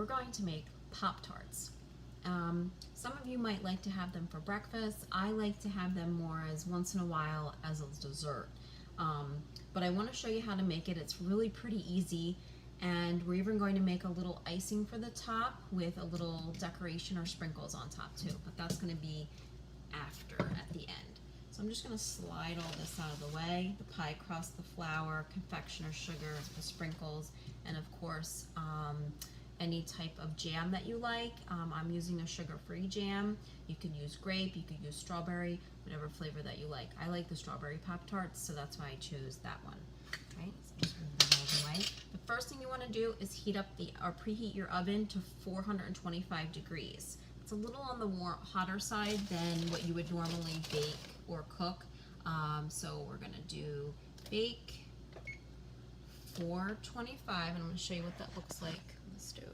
we're going to make Pop-Tarts. Some of you might like to have them for breakfast. I like to have them more as once in a while as a dessert. But I want to show you how to make it. It's really pretty easy, and we're even going to make a little icing for the top with a little decoration or sprinkles on top too, but that's going to be after, at the end. So I'm just going to slide all this out of the way: the pie crust, the flour, confectioner sugar, the sprinkles, and of course any type of jam that you like. I'm using a sugar-free jam. You could use grape, you could use strawberry, whatever flavor that you like. I like the strawberry Pop-Tarts, so that's why I choose that one. Okay, so just move that out of the way. The first thing you want to do is heat up or preheat your oven to 425 degrees. It's a little on the hotter side than what you would normally bake or cook. So we're going to do bake 425, and I'm going to show you what that looks like on the stove.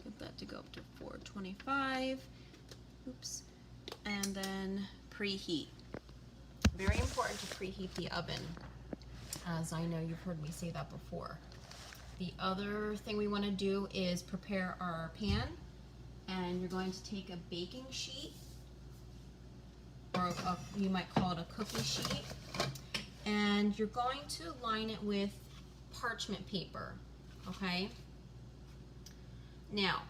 Get that to go up to 425. Oops. And then preheat. Very important to preheat the oven, as I know you've heard me say that before. The other thing we want to do is prepare our pan, and you're going to take a baking sheet, or you might call it a cookie sheet, and you're going to line it with parchment paper, okay? Now,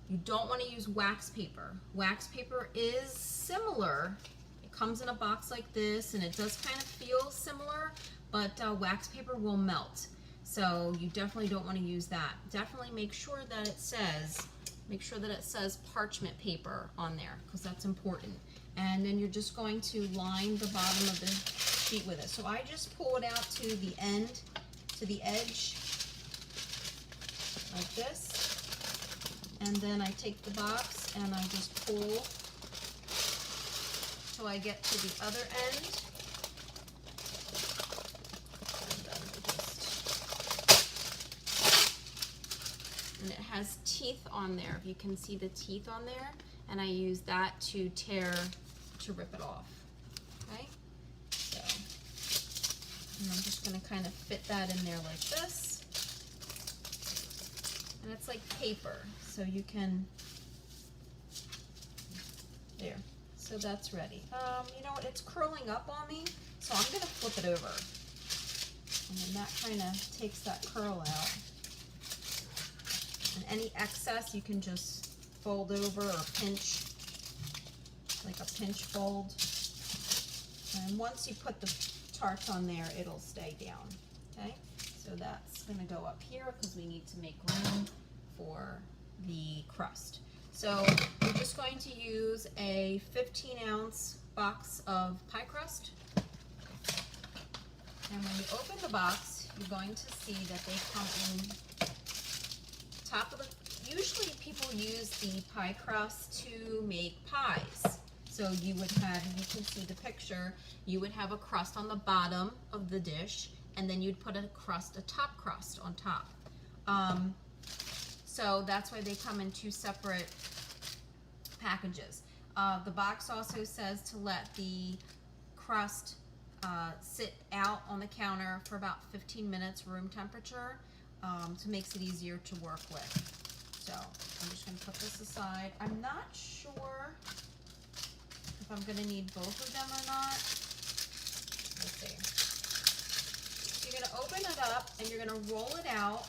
you don't want to use wax paper. Wax paper is similar. It comes in a box like this, and it does kind of feel similar, but wax paper will melt. So you definitely don't want to use that. Definitely make sure that it says parchment paper on there, because that's important. And then you're just going to line the bottom of the sheet with it. So I just pull it out to the end, to the edge, like this. And then I take the box and I just pull till I get to the other end. And it has teeth on there. If you can see the teeth on there, and I use that to rip it off. Okay? So, and I'm just going to kind of fit that in there like this. And it's like paper, so you can, there. So that's ready. You know what, it's curling up on me, so I'm going to flip it over. And then that kind of takes that curl out. And any excess you can just fold over or pinch, like a pinch fold. And once you put the tarts on there, it'll stay down, okay? So that's gonna go up here because we need to make room for the crust. So we're just going to use a 15-ounce box of pie crust. And when you open the box, you're going to see that they come in top of the, usually people use the pie crust to make pies. So you would have, you can see the picture, you would have a crust on the bottom of the dish, and then you'd put a top crust on top. So that's why they come in two separate packages. The box also says to let the crust sit out on the counter for about 15 minutes, room temperature, to makes it easier to work with. So I'm just going to put this aside. I'm not sure if I'm going to need both of them or not. Let's see. So you're going to open it up and you're going to roll it out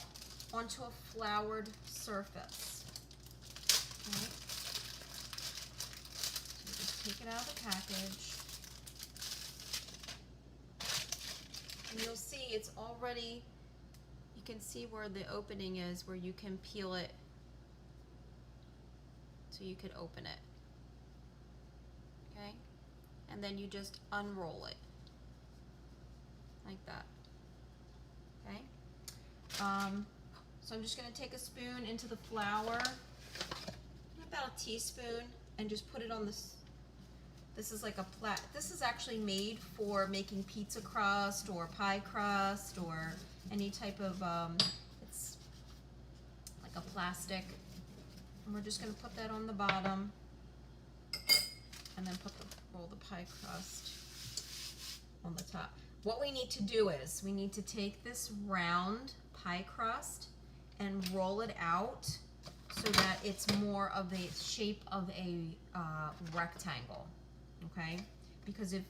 onto a floured surface. Okay. So you just take it out of the package. And you'll see it's already, you can see where the opening is, where you can peel it so you could open it. Okay? And then you just unroll it like that. Okay? So I'm just going to take a spoon into the flour, about a teaspoon, and just put it on this. This is like a this is actually made for making pizza crust or pie crust or any type of, it's like a plastic. And we're just going to put that on the bottom and then roll the pie crust on the top. What we need to do is we need to take this round pie crust and roll it out so that it's more of the shape of a rectangle, okay? Because if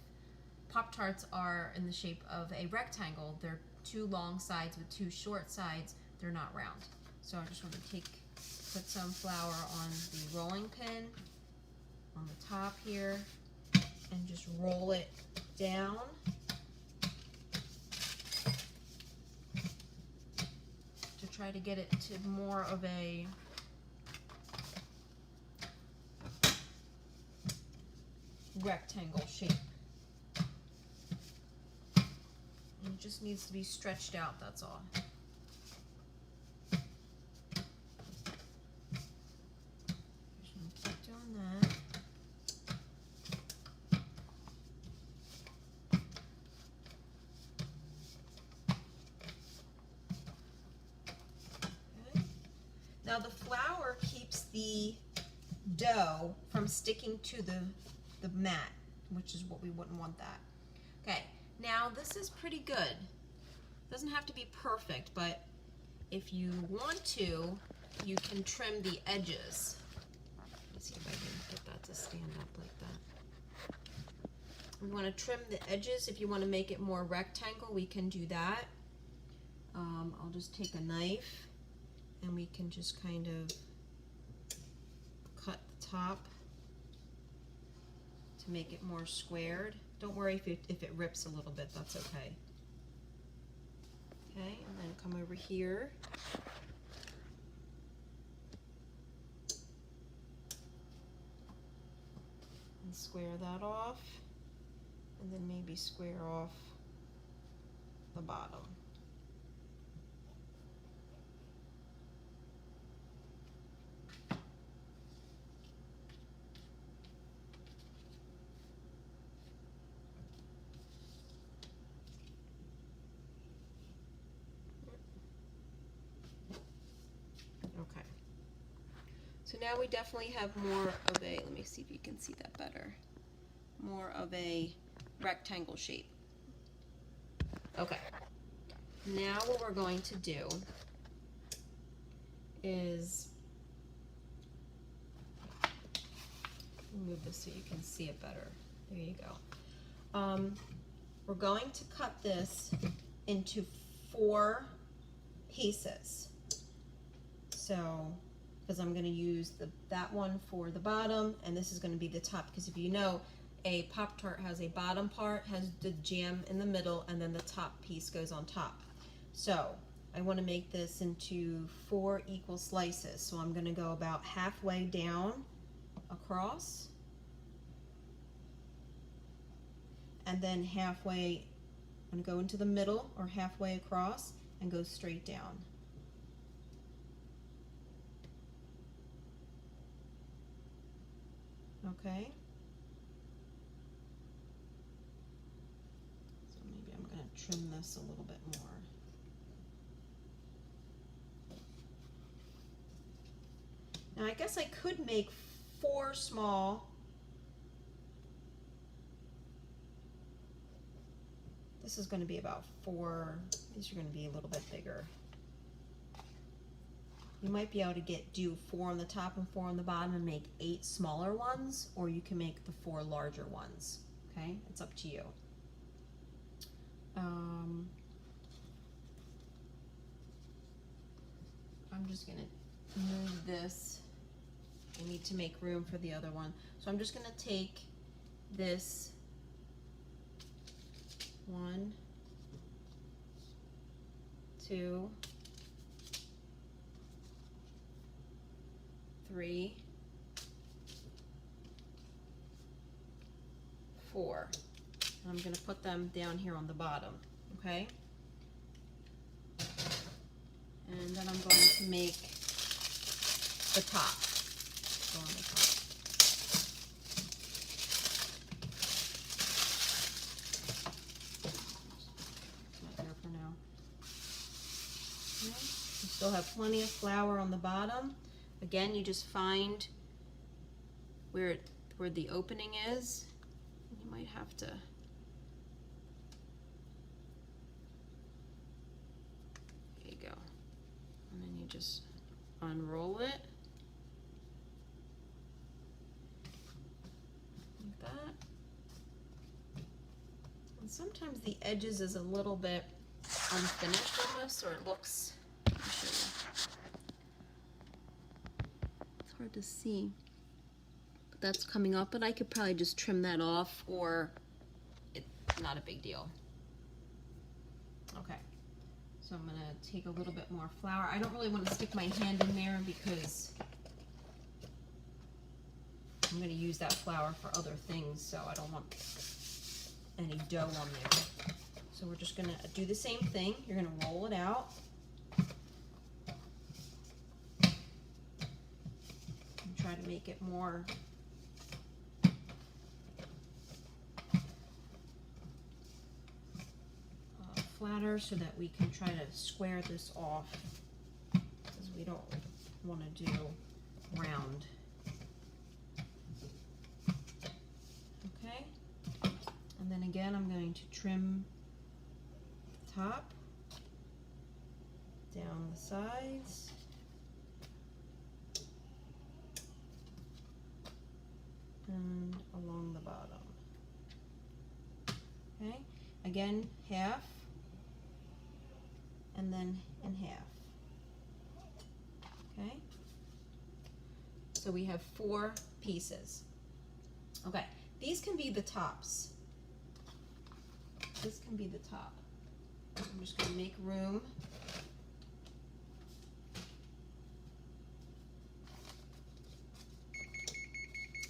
Pop-Tarts are in the shape of a rectangle, they're two long sides with two short sides, they're not round. So I just want to put some flour on the rolling pin on the top here and just roll it down. To try to get it to more of a rectangle shape. And it just needs to be stretched out, that's all. Just keep doing that. Okay. Now the flour keeps the dough from sticking to the mat, which is what we wouldn't want that. Okay, now this is pretty good. Doesn't have to be perfect, but if you want to, you can trim the edges. Let's see if I can get that to stand up like that. We want to trim the edges. If you want to make it more rectangle, we can do that. I'll just take a knife and we can just kind of cut the top to make it more squared. Don't worry if it rips a little bit, that's okay. Okay, and then come over here. And square that off. And then maybe square off the bottom. Okay. So now we definitely have more of a, let me see if you can see that better, more of a rectangle shape. Okay. Now what we're going to do is move this so you can see it better. There you go. We're going to cut this into 4 pieces. So, because I'm going to use that one for the bottom, and this is going to be the top. Because if you know, a Pop-Tart has a bottom part, has the jam in the middle, and then the top piece goes on top. So I want to make this into 4 equal slices. So I'm going to go about halfway down across, and then halfway, I'm going to go into the middle or halfway across and go straight down. Okay. So maybe I'm going to trim this a little bit more. Now I guess I could make 4 small. This is going to be about 4, these are going to be a little bit bigger. You might be able to do 4 on the top and 4 on the bottom and make 8 smaller ones, or you can make the 4 larger ones. Okay, it's up to you. I'm just going to move this. I need to make room for the other one. So I'm just going to take this 1, 2, 3, 4. I'm going to put them down here on the bottom, okay? And then I'm going to make the top. Go on the top. Not there for now. Okay. You still have plenty of flour on the bottom. Again, you just find where the opening is. You might have to. There you go. just unroll it like that. And sometimes the edges is a little bit unfinished on this, or it looks, let me show you. It's hard to see. But that's coming up, but I could probably just trim that off, or it's not a big deal. Okay, so I'm gonna take a little bit more flour. I don't really want to stick my hand in there because I'm gonna use that flour for other things, so I don't want any dough on there. So we're just gonna do the same thing. You're gonna roll it out. And try to make it more flatter so that we can try to square this off, because we don't want to do round. Okay, and then again I'm going to trim the top, down the sides, and along the bottom. Okay, again half, and then in half. Okay, so we have 4 pieces. Okay, these can be the tops. This can be the top. I'm just going to make room.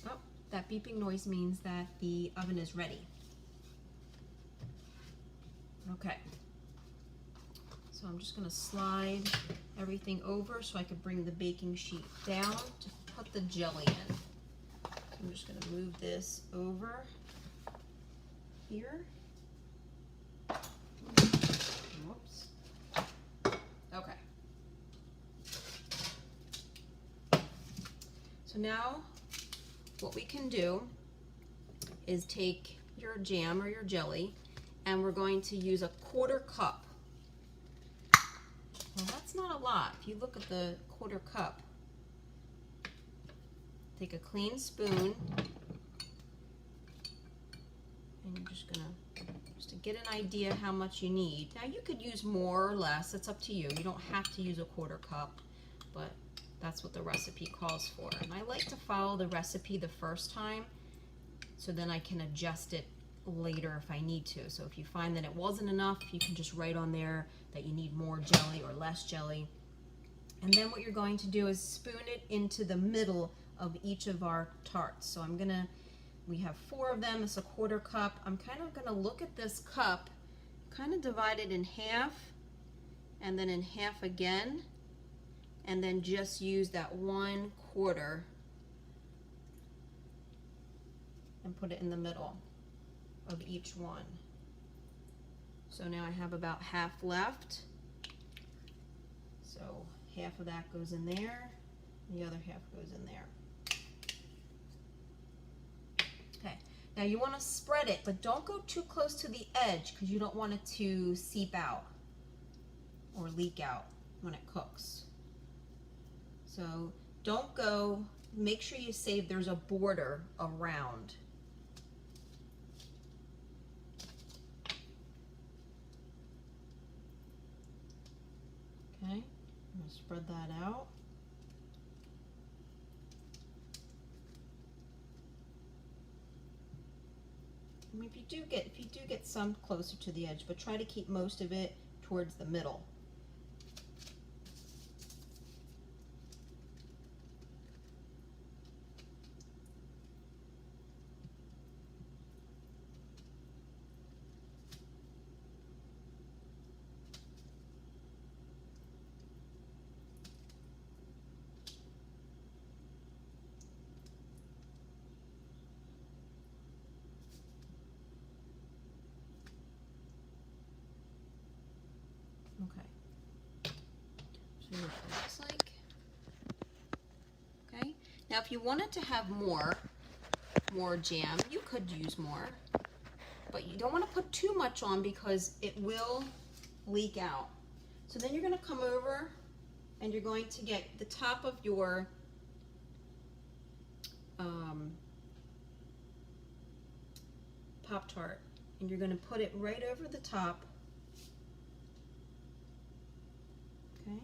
Oh, that beeping noise means that the oven is ready. Okay. So I'm just going to slide everything over so I could bring the baking sheet down to put the jelly in. I'm just going to move this over here. Whoops. Okay. So now what we can do is take your jam or your jelly, and we're going to use a 1/4 cup. Well, that's not a lot. If you look at the 1/4 cup, take a clean spoon, and you're just gonna, just to get an idea how much you need. Now you could use more or less, it's up to you. You don't have to use a 1/4 cup, but that's what the recipe calls for. And I like to follow the recipe the first time, so then I can adjust it later if I need to. So if you find that it wasn't enough, you can just write on there that you need more jelly or less jelly. And then what you're going to do is spoon it into the middle of each of our tarts. So we have 4 of them, it's a 1/4 cup. I'm kind of gonna look at this cup, kind of divide it in half, and then in half again, and then just use that 1/4 and put it in the middle of each one. So now I have about half left. So half of that goes in there, and the other half goes in there. Okay, now you want to spread it, but don't go too close to the edge because you don't want it to seep out or leak out when it cooks. So don't go, make sure you save there's a border around. Okay, I'm going to spread that out. I mean, if you do get some closer to the edge, but try to keep most of it towards the middle. Okay, so here's what it looks like. Okay, now if you wanted to have more jam, you could use more, but you don't want to put too much on because it will leak out. So then you're going to come over and you're going to get the top of your Pop-Tart, and you're going to put it right over the top. Okay.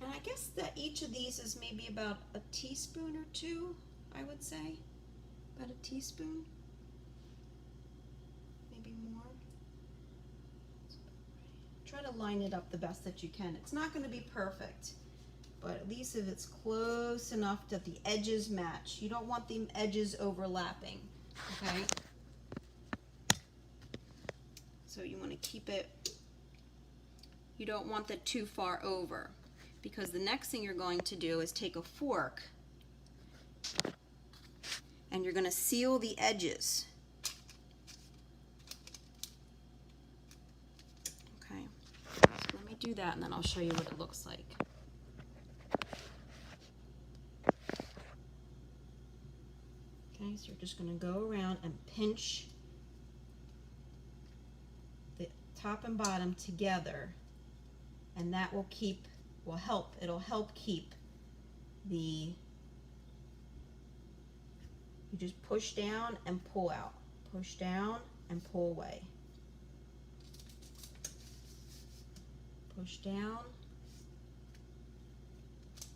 And I guess that each of these is maybe about a teaspoon or two, I would say. About a teaspoon, maybe more. Try to line it up the best that you can. It's not going to be perfect, but at least if it's close enough that the edges match. You don't want the edges overlapping, okay? So you want to keep it, you don't want that too far over, because the next thing you're going to do is take a fork and you're going to seal the edges. Okay, so let me do that and then I'll show you what it looks like. Okay, so you're just going to go around and pinch the top and bottom together, and that will it'll help keep the, you just push down and pull out, push down and pull away, push down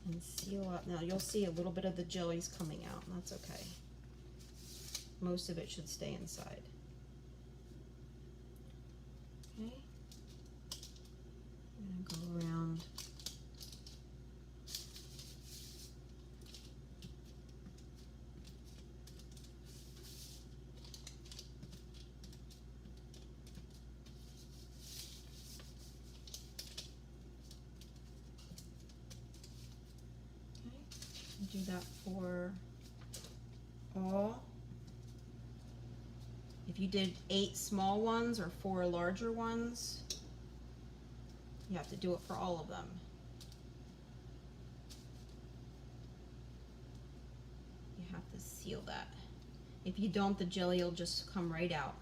and seal up. Now you'll see a little bit of the jellies coming out, and that's okay. Most of it should stay inside. Okay, I'm gonna go around. Okay, do that for all. If you did 8 small ones or 4 larger ones, you have to do it for all of them. You have to seal that. If you don't, the jelly will just come right out.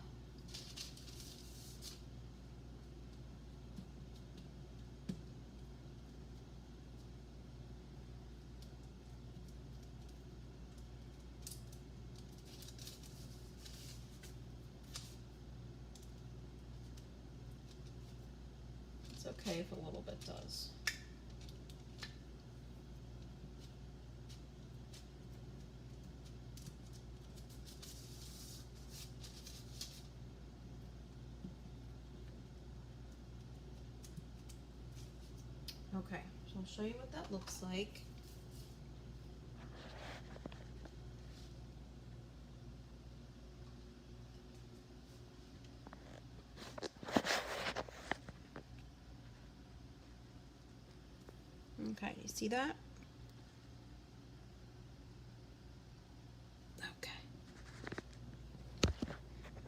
It's okay if a little bit does. Okay, so I'll show you what that looks like. Okay, you see that? Okay.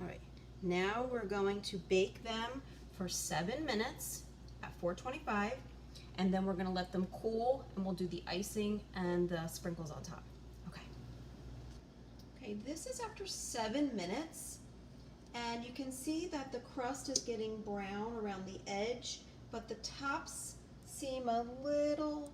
All right, now we're going to bake them for 7 minutes at 425, and then we're gonna let them cool, and we'll do the icing and the sprinkles on top. Okay. Okay, this is after 7 minutes, and you can see that the crust is getting brown around the edge, but the tops seem a little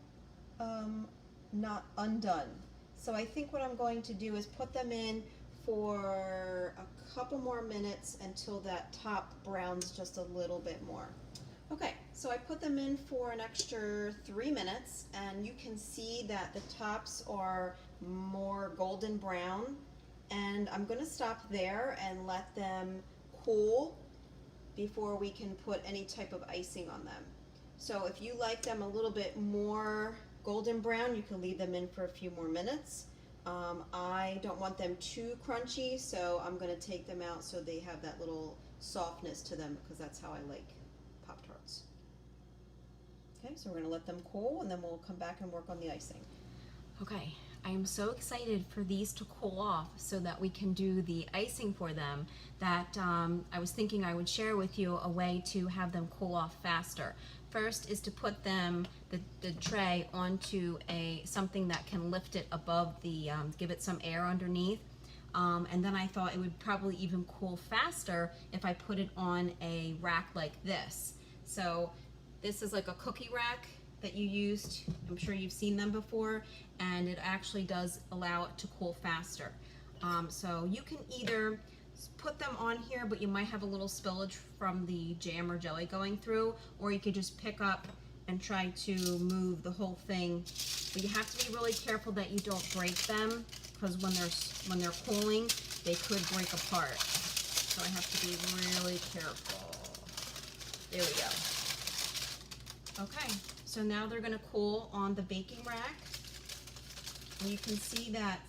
not undone. So I think what I'm going to do is put them in for a couple more minutes until that top browns just a little bit more. Okay, so I put them in for an extra 3 minutes, and you can see that the tops are more golden brown, and I'm going to stop there and let them cool before we can put any type of icing on them. So if you like them a little bit more golden brown, you can leave them in for a few more minutes. I don't want them too crunchy, so I'm going to take them out so they have that little softness to them, because that's how I like Pop-Tarts. Okay, so we're going to let them cool, and then we'll come back and work on the icing. Okay, I am so excited for these to cool off so that we can do the icing for them, that I was thinking I would share with you a way to have them cool off faster. First is to put them, the tray, onto something that can lift it above the, give it some air underneath. And then I thought it would probably even cool faster if I put it on a rack like this. So This is like a cookie rack that you used. I'm sure you've seen them before, and it actually does allow it to cool faster. So you can either put them on here, but you might have a little spillage from the jam or jelly going through, or you could just pick up and try to move the whole thing. But you have to be really careful that you don't break them, because when they're cooling, they could break apart. So I have to be really careful. There we go. Okay, so now they're gonna cool on the baking rack. And you can see that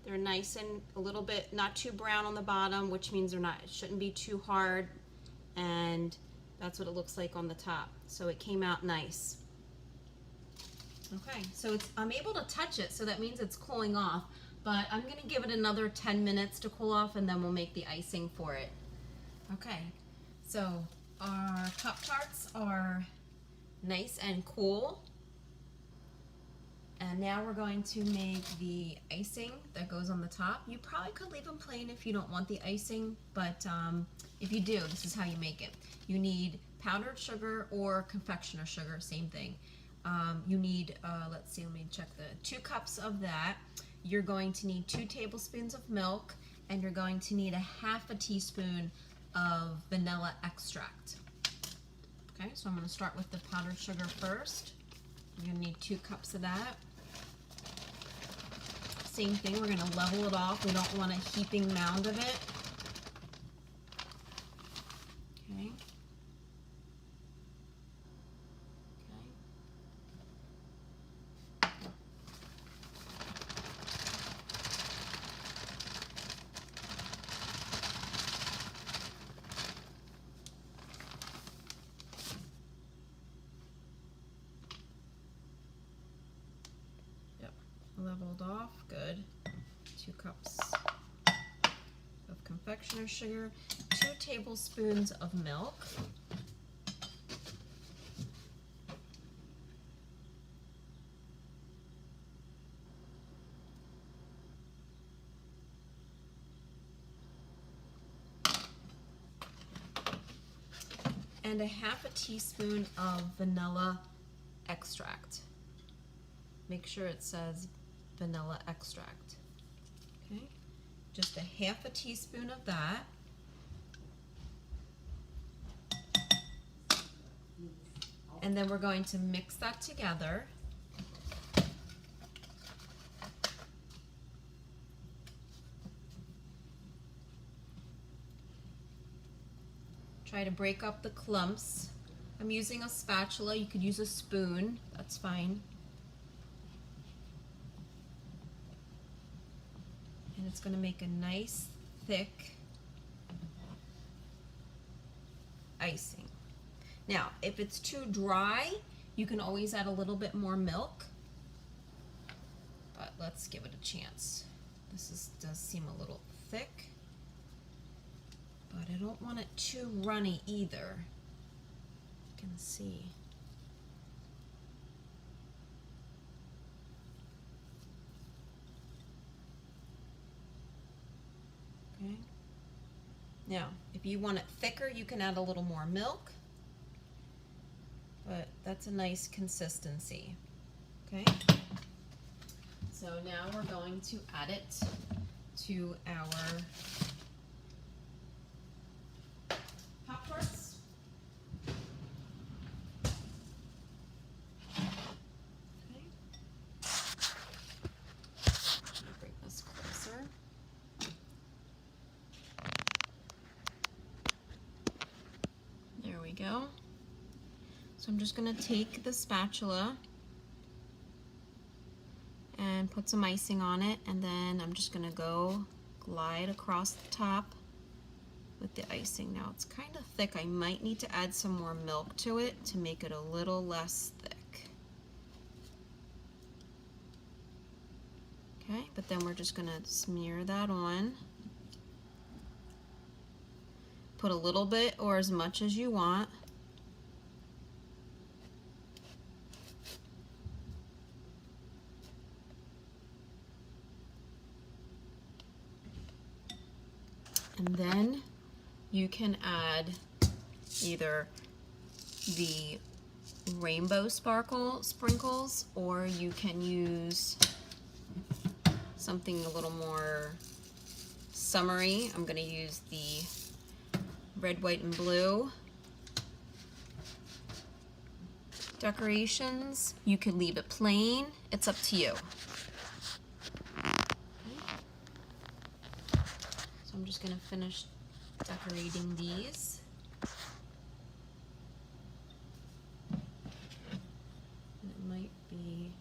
they're nice and a little bit not too brown on the bottom, which means it shouldn't be too hard, and that's what it looks like on the top. So it came out nice. Okay, so I'm able to touch it, so that means it's cooling off, but I'm gonna give it another 10 minutes to cool off, and then we'll make the icing for it. Okay, so our Pop-Tarts are nice and cool. And now we're going to make the icing that goes on the top. You probably could leave them plain if you don't want the icing, but if you do, this is how you make it. You need powdered sugar or confectioner sugar, same thing. You need, let's see, let me check 2 cups of that. You're going to need 2 tablespoons of milk, and you're going to need 1/2 teaspoon of vanilla extract. Okay, so I'm going to start with the powdered sugar first. You're going to need 2 cups of that. Same thing, we're going to level it off. We don't want a heaping mound of it. Okay. Leveled off, good. 2 cups of confectioner sugar, 2 tablespoons of milk, and 1/2 teaspoon of vanilla extract. Make sure it says vanilla extract. Okay, just 1/2 teaspoon of that. And then we're going to mix that together. Try to break up the clumps. I'm using a spatula. You could use a spoon, that's fine. And it's going to make a nice thick icing. Now, if it's too dry, you can always add a little bit more milk, but let's give it a chance. This does seem a little thick, but I don't want it too runny either. You can see. Okay. Now, if you want it thicker, you can add a little more milk, but that's a nice consistency. Okay. So now we're going to add it to our Pop-Tarts. Okay. Bring this closer. There we go. So I'm just going to take the spatula and put some icing on it, and then I'm just going to go glide across the top with the icing. Now it's kind of thick. I might need to add some more milk to it to make it a little less thick. Okay, but then we're just going to smear that on. Put a little bit or as much as you want. And then you can add either the rainbow sparkle sprinkles, or you can use something a little more summery. I'm going to use the red, white, and blue decorations. You could leave it plain. It's up to you. So I'm just going to finish decorating these. And it might be,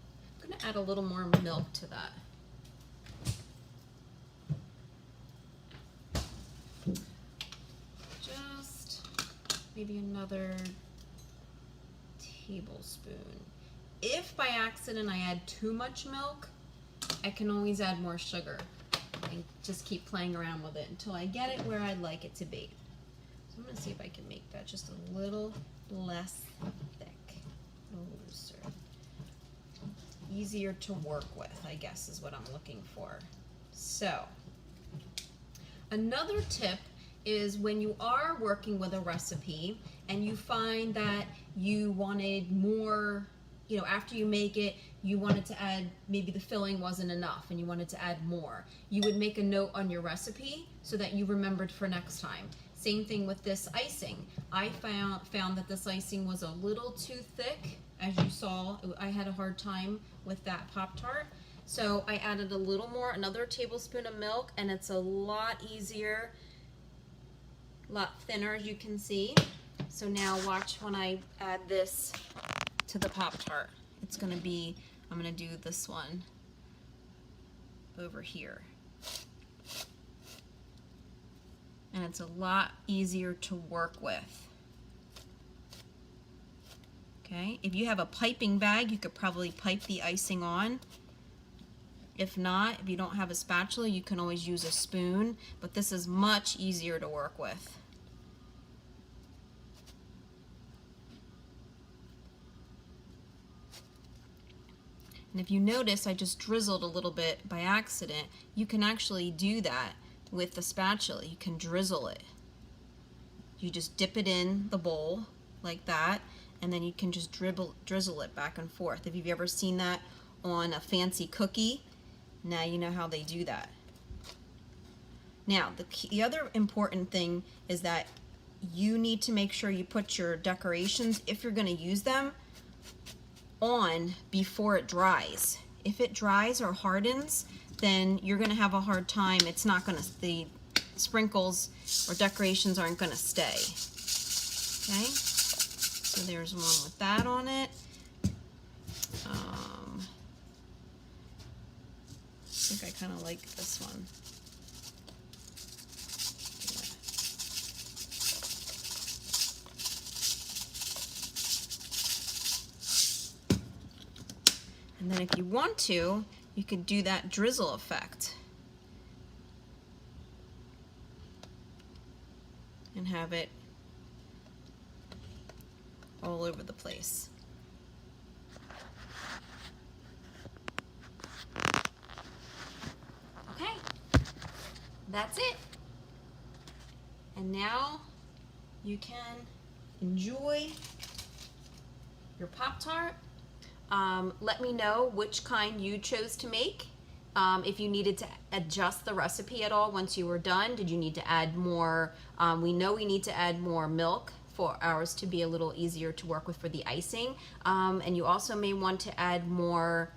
I'm going to add a little more milk to that. Just maybe another tablespoon. If by accident I add too much milk, I can always add more sugar and just keep playing around with it until I get it where I'd like it to be. So I'm going to see if I can make that just a little less thick, a little looser. Easier to work with, I guess, is what I'm looking for. So, another tip is when you are working with a recipe and you find that you wanted more, you know, after you make it, you wanted to add, maybe the filling wasn't enough and you wanted to add more. You would make a note on your recipe so that you remembered for next time. Same thing with this icing. I found that this icing was a little too thick. As you saw, I had a hard time with that Pop-Tart. So I added a little more, another tablespoon of milk, and it's a lot easier, a lot thinner, as you can see. So now watch when I add this to the Pop-Tart. It's gonna be, I'm gonna do this one over here. And it's a lot easier to work with. Okay, if you have a piping bag, you could probably pipe the icing on. If not, if you don't have a spatula, you can always use a spoon, but this is much easier to work with. And if you notice, I just drizzled a little bit by accident. You can actually do that with the spatula. You can drizzle it. You just dip it in the bowl like that, and then you can just drizzle it back and forth. If you've ever seen that on a fancy cookie, now you know how they do that. Now, the other important thing is that you need to make sure you put your decorations, if you're going to use them, on before it dries. If it dries or hardens, then you're going to have a hard time. It's not going to, the sprinkles or decorations aren't going to stay. Okay, so there's one with that on it. I think I kind of like this one. And then if you want to, you could do that drizzle effect and have it all over the place. Okay, that's it. And now you can enjoy your Pop-Tart. Let me know which kind you chose to make. If you needed to adjust the recipe at all once you were done. Did you need to add more? We know we need to add more milk for ours to be a little easier to work with for the icing. And you also may want to add more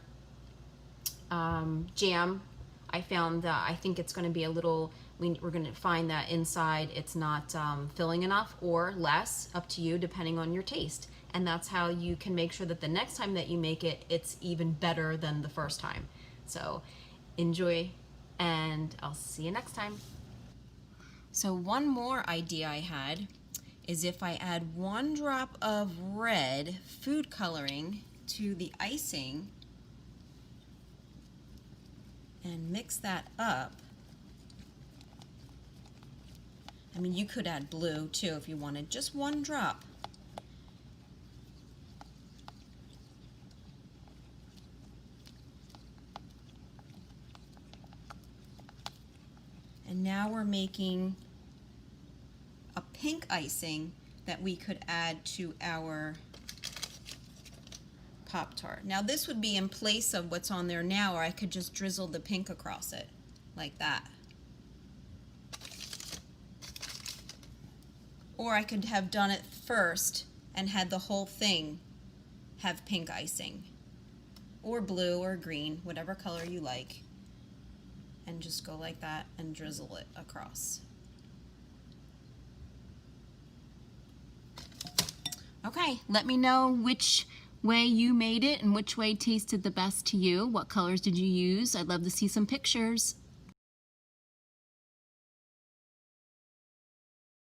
jam. I found that I think it's going to be a little, we're going to find that inside it's not filling enough, or less, up to you depending on your taste. And that's how you can make sure that the next time that you make it, it's even better than the first time. So enjoy, and I'll see you next time. So one more idea I had is if I add 1 drop of red food coloring to the icing and mix that up. I mean, you could add blue too if you wanted, just 1 drop. And now we're making a pink icing that we could add to our Pop-Tart. Now this would be in place of what's on there now, or I could just drizzle the pink across it like that. Or I could have done it first and had the whole thing have pink icing, or blue or green, whatever color you like, and just go like that and drizzle it across. Okay, let me know which way you made it and which way tasted the best to you. What colors did you use? I'd love to see some pictures.